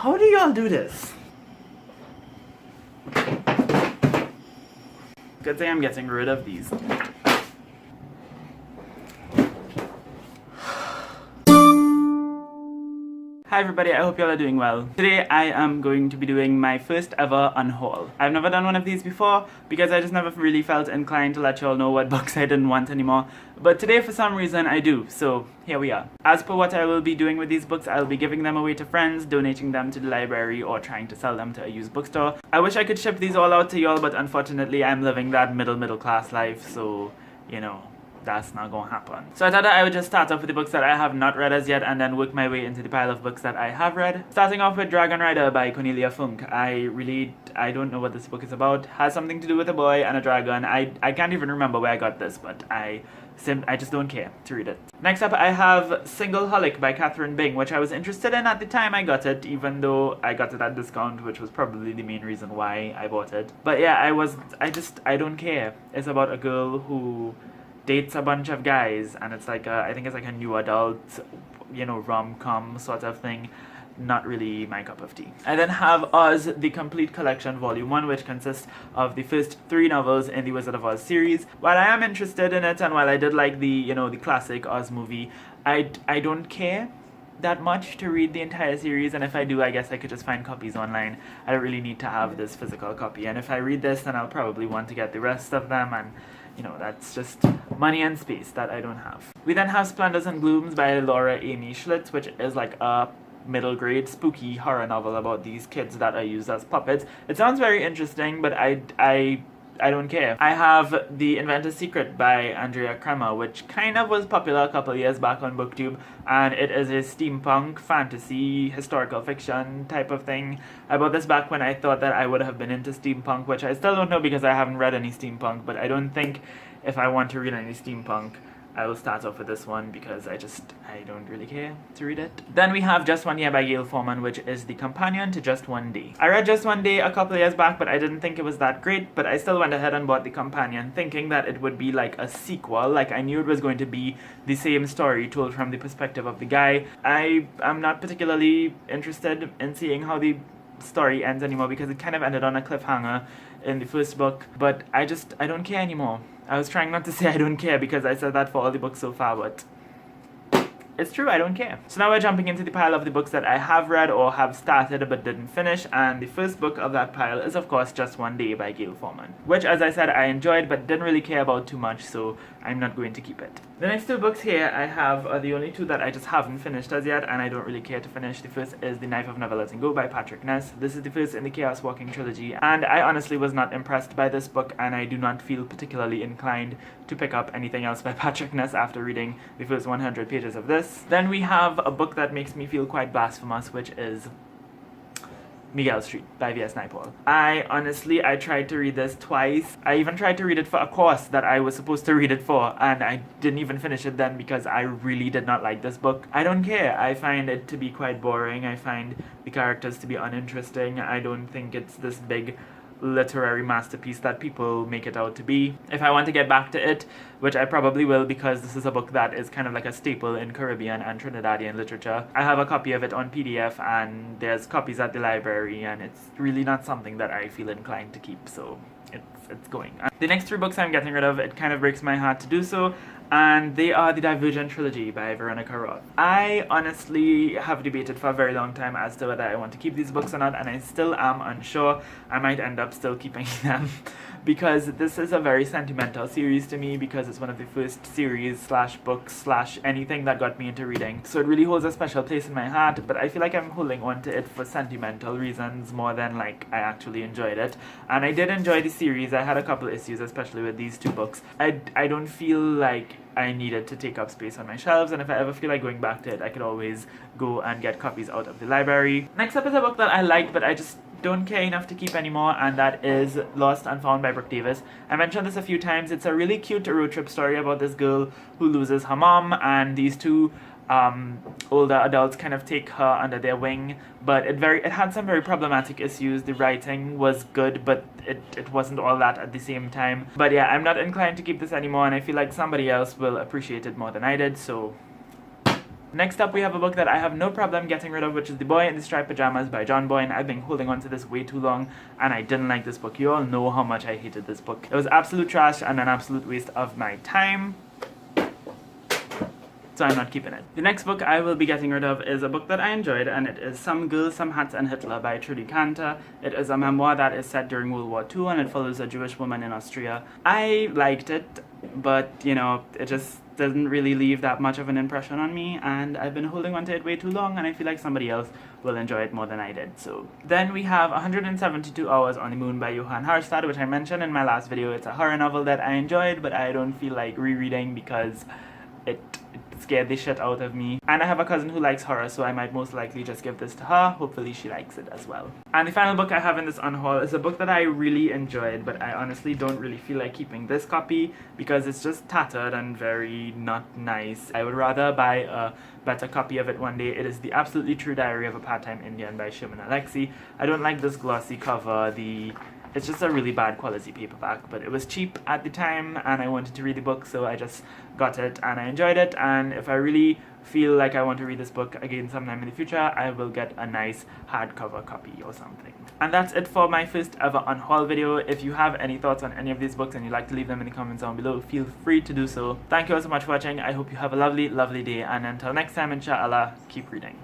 How do y'all do this? Good thing I'm getting rid of these. Hi everybody, I hope y'all are doing well. Today I am going to be doing my first ever unhaul. I've never done one of these before because I just never really felt inclined to let y'all know what books I didn't want anymore. But today for some reason I do, so here we are. As per what I will be doing with these books, I'll be giving them away to friends, donating them to the library, or trying to sell them to a used bookstore. I wish I could ship these all out to y'all, but unfortunately I'm living that middle class life, so, you know, that's not gonna happen. So I thought that I would just start off with the books that I have not read as yet and then work my way into the pile of books that I have read. Starting off with Dragon Rider by Cornelia Funk. I don't know what this book is about. Has something to do with a boy and a dragon. I can't even remember where I got this, but I just don't care to read it. Next up I have Singleholic by Catherine Bing, which I was interested in at the time I got it, even though I got it at discount, which was probably the main reason why I bought it. But yeah, I don't care. It's about a girl who dates a bunch of guys, and it's like I think it's like a new adult, you know, rom-com sort of thing. Not really my cup of tea. I then have Oz, the Complete Collection Volume 1, which consists of the first 3 novels in the Wizard of Oz series. While I am interested in it, and while I did like the, you know, the classic Oz movie, I don't care that much to read the entire series, and if I do, I guess I could just find copies online. I don't really need to have this physical copy, and if I read this, then I'll probably want to get the rest of them, and you know, that's just money and space that I don't have. We then have Splendors and Glooms by Laura Amy Schlitz, which is like a middle grade spooky horror novel about these kids that are used as puppets. It sounds very interesting, but I don't care. I have The Inventor's Secret by Andrea Kremer, which kind of was popular a couple years back on BookTube, and it is a steampunk, fantasy, historical fiction type of thing. I bought this back when I thought that I would have been into steampunk, which I still don't know because I haven't read any steampunk, but I don't think if I want to read any steampunk, I will start off with this one because I don't really care to read it. Then we have Just One Year by Gail Forman, which is the companion to Just One Day. I read Just One Day a couple of years back, but I didn't think it was that great, but I still went ahead and bought the companion, thinking that it would be like a sequel, like I knew it was going to be the same story told from the perspective of the guy. I am not particularly interested in seeing how the story ends anymore because it kind of ended on a cliffhanger in the first book, but I don't care anymore. I was trying not to say I don't care because I said that for all the books so far, but it's true, I don't care. So now we're jumping into the pile of the books that I have read or have started but didn't finish, and the first book of that pile is of course Just One Day by Gail Forman, which as I said I enjoyed but didn't really care about too much, so I'm not going to keep it. The next 2 books here I have are the only 2 that I just haven't finished as yet, and I don't really care to finish. The first is The Knife of Never Letting Go by Patrick Ness. This is the first in the Chaos Walking trilogy, and I honestly was not impressed by this book, and I do not feel particularly inclined to pick up anything else by Patrick Ness after reading the first 100 pages of this. Then we have a book that makes me feel quite blasphemous, which is Miguel Street by V.S. Naipaul. I tried to read this twice. I even tried to read it for a course that I was supposed to read it for, and I didn't even finish it then because I really did not like this book. I don't care. I find it to be quite boring. I find the characters to be uninteresting. I don't think it's this big literary masterpiece that people make it out to be. If I want to get back to it, which I probably will because this is a book that is kind of like a staple in Caribbean and Trinidadian literature, I have a copy of it on PDF and there's copies at the library, and it's really not something that I feel inclined to keep, so it's going. The next 3 books I'm getting rid of, it kind of breaks my heart to do so, and they are the Divergent trilogy by Veronica Roth. I honestly have debated for a very long time as to whether I want to keep these books or not, and I still am unsure. I might end up still keeping them because this is a very sentimental series to me because it's one of the first series slash books slash anything that got me into reading. So it really holds a special place in my heart, but I feel like I'm holding on to it for sentimental reasons more than like I actually enjoyed it. And I did enjoy the series. I had a couple issues, especially with these 2 books. I don't feel like I needed to take up space on my shelves, and if I ever feel like going back to it, I could always go and get copies out of the library. Next up is a book that I liked, but I just don't care enough to keep anymore, and that is Lost and Found by Brooke Davis. I mentioned this a few times. It's a really cute road trip story about this girl who loses her mom, and these 2 older adults kind of take her under their wing, but it had some very problematic issues. The writing was good, but it wasn't all that at the same time. But yeah, I'm not inclined to keep this anymore, and I feel like somebody else will appreciate it more than I did, so Next up, we have a book that I have no problem getting rid of, which is The Boy in the Striped Pajamas by John Boyne. I've been holding on to this way too long, and I didn't like this book. You all know how much I hated this book. It was absolute trash and an absolute waste of my time, so I'm not keeping it. The next book I will be getting rid of is a book that I enjoyed, and it is Some Girls, Some Hats and Hitler by Trudy Cantor. It is a memoir that is set during World War II, and it follows a Jewish woman in Austria. I liked it, but you know, it just doesn't really leave that much of an impression on me, and I've been holding on to it way too long, and I feel like somebody else will enjoy it more than I did. So then we have 172 Hours on the Moon by Johan Harstad, which I mentioned in my last video. It's a horror novel that I enjoyed, but I don't feel like rereading because it scared the shit out of me. And I have a cousin who likes horror, so I might most likely just give this to her. Hopefully she likes it as well. And the final book I have in this unhaul is a book that I really enjoyed, but I honestly don't really feel like keeping this copy because it's just tattered and very not nice. I would rather buy a better copy of it one day. It is The Absolutely True Diary of a Part-Time Indian by Shimon Alexi. I don't like this glossy cover. It's just a really bad quality paperback, but it was cheap at the time and I wanted to read the book, so I just got it and I enjoyed it. And if I really feel like I want to read this book again sometime in the future, I will get a nice hardcover copy or something. And that's it for my first ever unhaul video. If you have any thoughts on any of these books and you'd like to leave them in the comments down below, feel free to do so. Thank you all so much for watching. I hope you have a lovely, lovely day, and until next time, inshallah, keep reading.